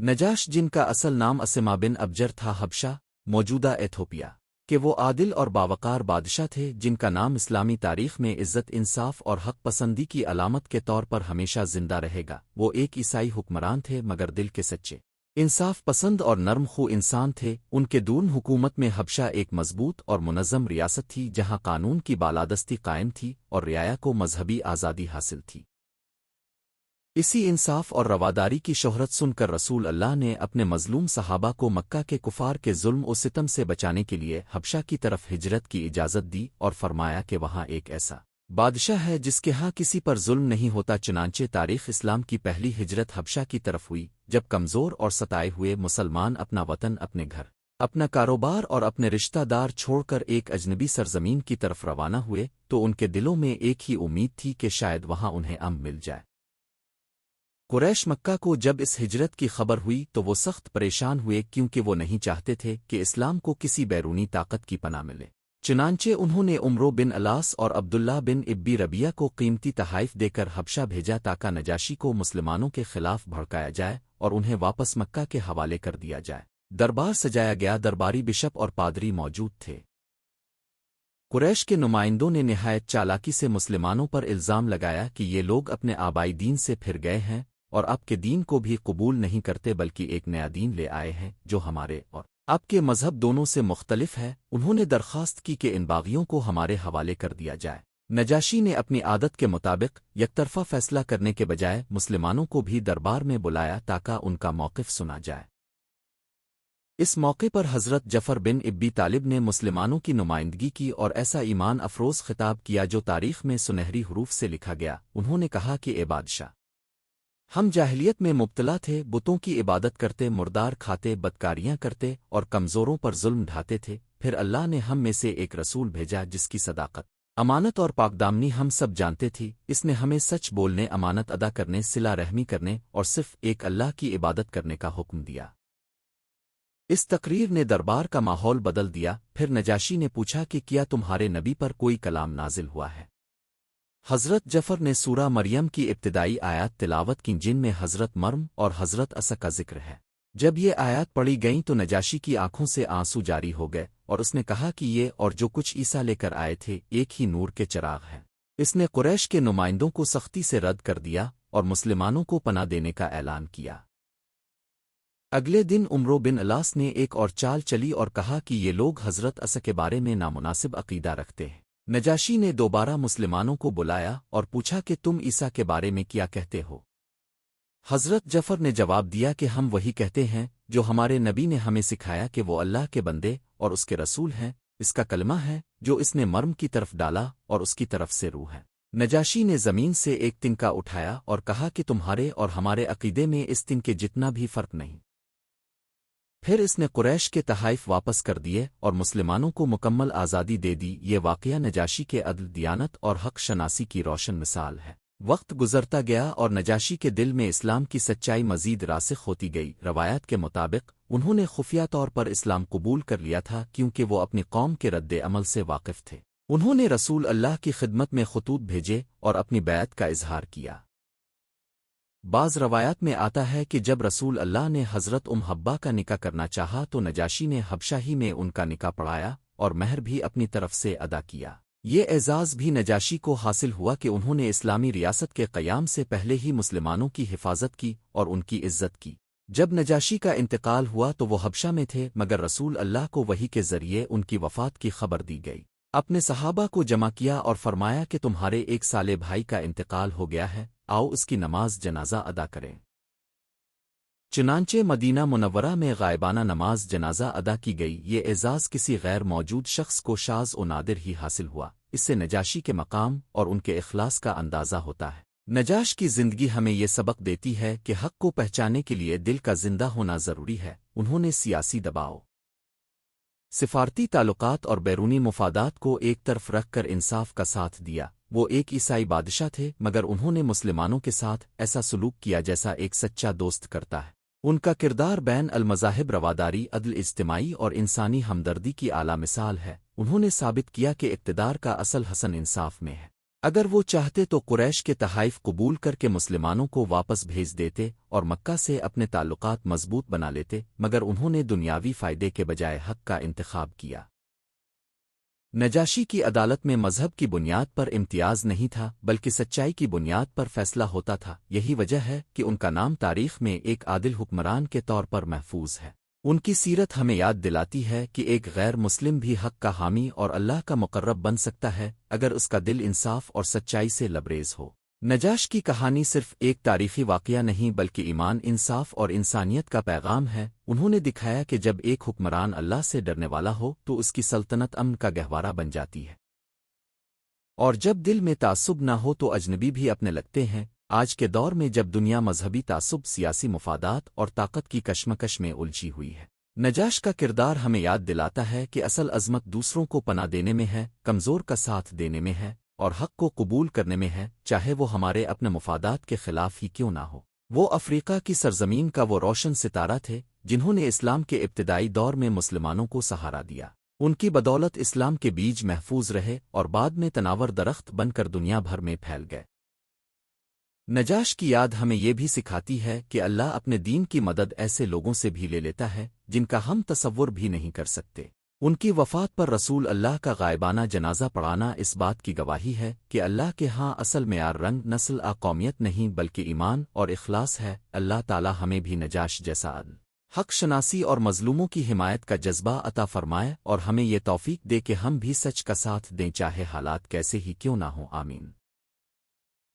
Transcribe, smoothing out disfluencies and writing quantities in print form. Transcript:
نجاش جن کا اصل نام اسما بن ابجر تھا حبشہ موجودہ ایتھوپیا کہ وہ عادل اور باوقار بادشاہ تھے جن کا نام اسلامی تاریخ میں عزت انصاف اور حق پسندی کی علامت کے طور پر ہمیشہ زندہ رہے گا۔ وہ ایک عیسائی حکمران تھے مگر دل کے سچے انصاف پسند اور نرم خو انسان تھے۔ ان کے دون حکومت میں حبشہ ایک مضبوط اور منظم ریاست تھی جہاں قانون کی بالادستی قائم تھی اور رعایا کو مذہبی آزادی حاصل تھی۔ اسی انصاف اور رواداری کی شہرت سن کر رسول اللہ نے اپنے مظلوم صحابہ کو مکہ کے کفار کے ظلم و ستم سے بچانے کے لیے حبشہ کی طرف ہجرت کی اجازت دی اور فرمایا کہ وہاں ایک ایسا بادشاہ ہے جس کے ہاں کسی پر ظلم نہیں ہوتا۔ چنانچہ تاریخ اسلام کی پہلی ہجرت حبشہ کی طرف ہوئی جب کمزور اور ستائے ہوئے مسلمان اپنا وطن، اپنے گھر، اپنا کاروبار اور اپنے رشتہ دار چھوڑ کر ایک اجنبی سرزمین کی طرف روانہ ہوئے تو ان کے دلوں میں ایک ہی امید تھی کہ شاید وہاں انہیں امن مل جائے۔ قریش مکہ کو جب اس ہجرت کی خبر ہوئی تو وہ سخت پریشان ہوئے کیونکہ وہ نہیں چاہتے تھے کہ اسلام کو کسی بیرونی طاقت کی پناہ ملے۔ چنانچہ انہوں نے عمرو بن الاس اور عبداللہ بن ابی ربیہ کو قیمتی تحائف دے کر حبشہ بھیجا تاکہ نجاشی کو مسلمانوں کے خلاف بھڑکایا جائے اور انہیں واپس مکہ کے حوالے کر دیا جائے۔ دربار سجایا گیا، درباری بشپ اور پادری موجود تھے۔ قریش کے نمائندوں نے نہایت چالاکی سے مسلمانوں پر الزام لگایا کہ یہ لوگ اپنے آبائی دین سے پھر گئے ہیں اور آپ کے دین کو بھی قبول نہیں کرتے بلکہ ایک نیا دین لے آئے ہیں جو ہمارے اور آپ کے مذہب دونوں سے مختلف ہے۔ انہوں نے درخواست کی کہ ان باغیوں کو ہمارے حوالے کر دیا جائے۔ نجاشی نے اپنی عادت کے مطابق یک طرفہ فیصلہ کرنے کے بجائے مسلمانوں کو بھی دربار میں بلایا تاکہ ان کا موقف سنا جائے۔ اس موقع پر حضرت جعفر بن ابی طالب نے مسلمانوں کی نمائندگی کی اور ایسا ایمان افروز خطاب کیا جو تاریخ میں سنہری حروف سے لکھا گیا۔ انہوں نے کہا کہ اے بادشاہ، ہم جاہلیت میں مبتلا تھے، بتوں کی عبادت کرتے، مردار کھاتے، بدکاریاں کرتے اور کمزوروں پر ظلم ڈھاتے تھے۔ پھر اللہ نے ہم میں سے ایک رسول بھیجا جس کی صداقت، امانت اور پاکدامنی ہم سب جانتے تھی۔ اس نے ہمیں سچ بولنے، امانت ادا کرنے، صلہ رحمی کرنے اور صرف ایک اللہ کی عبادت کرنے کا حکم دیا۔ اس تقریر نے دربار کا ماحول بدل دیا۔ پھر نجاشی نے پوچھا کہ کیا تمہارے نبی پر کوئی کلام نازل ہوا ہے؟ حضرت جعفر نے سورہ مریم کی ابتدائی آیات تلاوت کی جن میں حضرت مریم اور حضرت عیسیٰ کا ذکر ہے۔ جب یہ آیات پڑھی گئیں تو نجاشی کی آنکھوں سے آنسو جاری ہو گئے اور اس نے کہا کہ یہ اور جو کچھ عیسیٰ لے کر آئے تھے ایک ہی نور کے چراغ ہیں۔ اس نے قریش کے نمائندوں کو سختی سے رد کر دیا اور مسلمانوں کو پناہ دینے کا اعلان کیا۔ اگلے دن عمرو بن الاس نے ایک اور چال چلی اور کہا کہ یہ لوگ حضرت عیسیٰ کے بارے میں نامناسب عقیدہ رکھتے ہیں۔ نجاشی نے دوبارہ مسلمانوں کو بلایا اور پوچھا کہ تم عیسیٰ کے بارے میں کیا کہتے ہو؟ حضرت جعفر نے جواب دیا کہ ہم وہی کہتے ہیں جو ہمارے نبی نے ہمیں سکھایا کہ وہ اللہ کے بندے اور اس کے رسول ہیں، اس کا کلمہ ہے جو اس نے مریم کی طرف ڈالا اور اس کی طرف سے روح ہے۔ نجاشی نے زمین سے ایک تنکا اٹھایا اور کہا کہ تمہارے اور ہمارے عقیدے میں اس تنکے جتنا بھی فرق نہیں۔ پھر اس نے قریش کے تحائف واپس کر دیے اور مسلمانوں کو مکمل آزادی دے دی۔ یہ واقعہ نجاشی کے عدل، دیانت اور حق شناسی کی روشن مثال ہے۔ وقت گزرتا گیا اور نجاشی کے دل میں اسلام کی سچائی مزید راسخ ہوتی گئی۔ روایات کے مطابق انہوں نے خفیہ طور پر اسلام قبول کر لیا تھا کیونکہ وہ اپنی قوم کے رد عمل سے واقف تھے۔ انہوں نے رسول اللہ کی خدمت میں خطوط بھیجے اور اپنی بیعت کا اظہار کیا۔ بعض روایات میں آتا ہے کہ جب رسول اللہ نے حضرت حبہ کا نکاح کرنا چاہا تو نجاشی نے حبشہ ہی میں ان کا نکاح پڑھایا اور مہر بھی اپنی طرف سے ادا کیا۔ یہ اعزاز بھی نجاشی کو حاصل ہوا کہ انہوں نے اسلامی ریاست کے قیام سے پہلے ہی مسلمانوں کی حفاظت کی اور ان کی عزت کی۔ جب نجاشی کا انتقال ہوا تو وہ حبشہ میں تھے مگر رسول اللہ کو وحی کے ذریعے ان کی وفات کی خبر دی گئی۔ اپنے صحابہ کو جمع کیا اور فرمایا کہ تمہارے ایک سالے بھائی کا انتقال ہو گیا ہے، آؤ اس کی نماز جنازہ ادا کریں۔ چنانچہ مدینہ منورہ میں غائبانہ نماز جنازہ ادا کی گئی۔ یہ اعزاز کسی غیر موجود شخص کو شاذ و نادر ہی حاصل ہوا۔ اس سے نجاشی کے مقام اور ان کے اخلاص کا اندازہ ہوتا ہے۔ نجاش کی زندگی ہمیں یہ سبق دیتی ہے کہ حق کو پہچانے کے لیے دل کا زندہ ہونا ضروری ہے۔ انہوں نے سیاسی دباؤ، سفارتی تعلقات اور بیرونی مفادات کو ایک طرف رکھ کر انصاف کا ساتھ دیا۔ وہ ایک عیسائی بادشاہ تھے مگر انہوں نے مسلمانوں کے ساتھ ایسا سلوک کیا جیسا ایک سچا دوست کرتا ہے۔ ان کا کردار بین المذاہب، رواداری، عدل اجتماعی اور انسانی ہمدردی کی اعلیٰ مثال ہے۔ انہوں نے ثابت کیا کہ اقتدار کا اصل حسن انصاف میں ہے۔ اگر وہ چاہتے تو قریش کے تحائف قبول کر کے مسلمانوں کو واپس بھیج دیتے اور مکہ سے اپنے تعلقات مضبوط بنا لیتے، مگر انہوں نے دنیاوی فائدے کے بجائے حق کا انتخاب کیا۔ نجاشی کی عدالت میں مذہب کی بنیاد پر امتیاز نہیں تھا بلکہ سچائی کی بنیاد پر فیصلہ ہوتا تھا۔ یہی وجہ ہے کہ ان کا نام تاریخ میں ایک عادل حکمران کے طور پر محفوظ ہے۔ ان کی سیرت ہمیں یاد دلاتی ہے کہ ایک غیر مسلم بھی حق کا حامی اور اللہ کا مقرب بن سکتا ہے اگر اس کا دل انصاف اور سچائی سے لبریز ہو۔ نجاش کی کہانی صرف ایک تاریخی واقعہ نہیں بلکہ ایمان، انصاف اور انسانیت کا پیغام ہے۔ انہوں نے دکھایا کہ جب ایک حکمران اللہ سے ڈرنے والا ہو تو اس کی سلطنت امن کا گہوارہ بن جاتی ہے، اور جب دل میں تعصب نہ ہو تو اجنبی بھی اپنے لگتے ہیں۔ آج کے دور میں جب دنیا مذہبی تعصب، سیاسی مفادات اور طاقت کی کشمکش میں الجھی ہوئی ہے، نجاش کا کردار ہمیں یاد دلاتا ہے کہ اصل عظمت دوسروں کو پناہ دینے میں ہے، کمزور کا ساتھ دینے میں ہے اور حق کو قبول کرنے میں ہے، چاہے وہ ہمارے اپنے مفادات کے خلاف ہی کیوں نہ ہو۔ وہ افریقہ کی سرزمین کا وہ روشن ستارہ تھے جنہوں نے اسلام کے ابتدائی دور میں مسلمانوں کو سہارا دیا۔ ان کی بدولت اسلام کے بیج محفوظ رہے اور بعد میں تناور درخت بن کر دنیا بھر میں پھیل گئے۔ نجاش کی یاد ہمیں یہ بھی سکھاتی ہے کہ اللہ اپنے دین کی مدد ایسے لوگوں سے بھی لے لیتا ہے جن کا ہم تصور بھی نہیں کر سکتے۔ ان کی وفات پر رسول اللہ کا غائبانہ جنازہ پڑھانا اس بات کی گواہی ہے کہ اللہ کے ہاں اصل معیار رنگ، نسل، قومیت نہیں بلکہ ایمان اور اخلاص ہے۔ اللہ تعالی ہمیں بھی نجاش جیسا عدل، حق شناسی اور مظلوموں کی حمایت کا جذبہ عطا فرمائے اور ہمیں یہ توفیق دے کہ ہم بھی سچ کا ساتھ دیں چاہے حالات کیسے ہی کیوں نہ ہوں۔ آمین۔